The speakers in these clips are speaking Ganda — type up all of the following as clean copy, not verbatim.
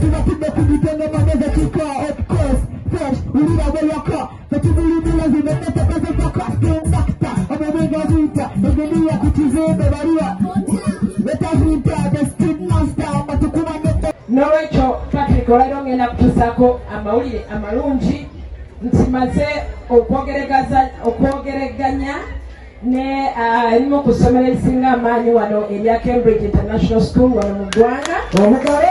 tunakuja kujitenga maneza kika of course fresh ulira weyaka fetibulibula zimepeta kaza mpaka stendakta amemega vita engelia kutizembe baria metavita the street master matukuma nete Norwecho Patrick olero ngenda kutusako amawulire amalungi ntimaze okwogeraganya ne erimo kusomera ebisinga amaanyi wano erya Cambridge International School wano mu ggwanga omugalo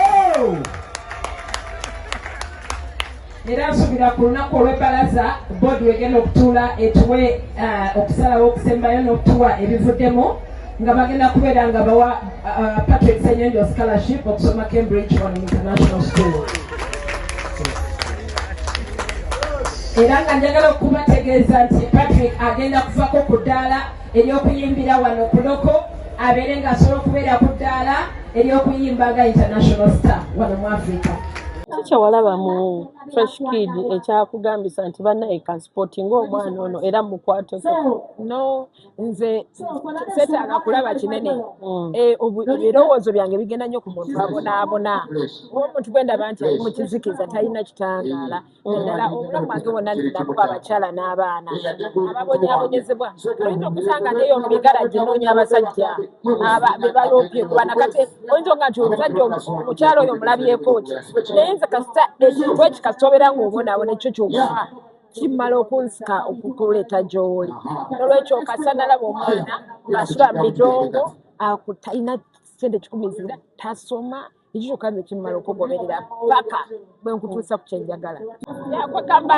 era nsubira ku lunaku olw'ebbalaza boodi wegenda okutuula etuwe okusalawo okusembayo n'okutuwa ebivuddemu nga bagenda kubeera nga bawa Patrick Ssenyonjo scholarship okusoma Cambridge wano International School. Era nga njagala okubategeeza nti Patrick agenda kuvako ku ddaala ery'okuyimbira wano ku loko abeere ng'asobola okubeera ku ddaala ery'okuyimba nga international star wano mu Africa. Kyewalaba mu Fresh Kid ekyakugambisa nti bannaye ka sporting omwana ono era mukwateko no nze setaaga kulaba kinene ebirowoozo byange bigenda nnyo ku muntu abonaabona omuntu gwendaba nti ali mu kizikiza talina kitangaala naddala obulamu bwange bwonna ninaku abakyala n'abaana ababonyaabonyezebwa oyinza okusanga neyo mu migalaji noonya abasajja be baloopye kuba nakate oyinza nga nti omusajja omukyala oyo omulabyeko ki naye nze kasita ekintu ekikasobera ng'obonaabona ekyo kyokka kimala okunsika okukuleeta gy'oli nolwekyo kasa nalaba omwana ng'asula mu bidongo talina sente 10 zira tasoma ekyo kyokka nze kimmala okugoberera paka bwe nkutuusa ku kyenjagala yakwegamba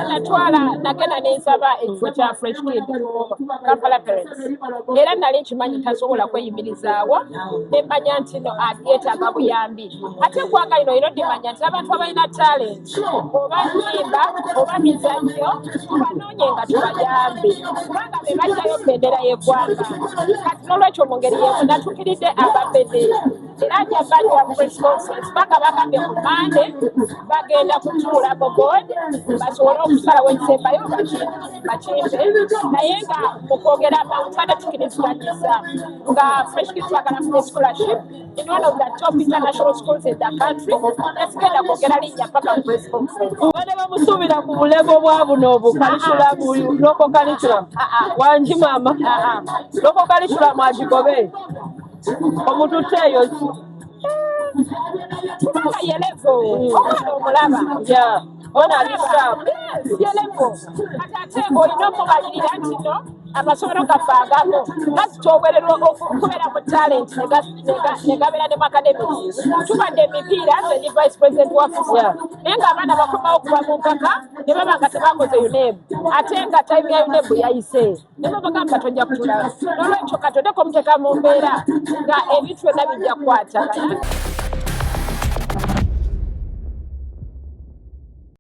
natwala nagenda nensaba ekifo kya Fresh Kid Kampala Parents era nali nkimanyi tasobola kweyimirizaawo nemanya nti no yeetaaga buyambi ate eggwanga lino ino ndimanya nti abantu abalina talent oba nnyimba oba mizannyo tubanoonye nga tubayambi kubanga be bajjayo bbendera y'eggwanga kati n'olwekyo mu ngeri yemu natuukiridde ababede era njabanywa press conference baka bagambye ku Mande bagenda kutuula mu board basobole okusalawo ekisembayo bakimbe naye nga okwogera tubadde tukiriziganyisa nga Fresh Kid twagala kufuna scholarship in one of the top international schools in the country esigenda kwogera linnya paka mu press conference bane bamusuubira ku bulego bwa buno obukalikula mu loko kalikula wangi maama loko kalikula mwagigobe omututteeyo kubanga yelevo omulaba ona alisaabu yelevo kati ate olina okubalirira nti no amasomero gaffe agamo gazitobererwa okubeera mu talent negabeera ne mu academics tubadde emipiira nze ndi vice president wa FUSA naye ng'abaana bakomawo okuva mu mpaka ne baba nga tebakoze UNEB ate nga time ya UNEB yayise ne babagamba tojja kutulaba n'olwekyo katondeko muteeka mu mbeera nga ebintu byonna bijja kukwatagana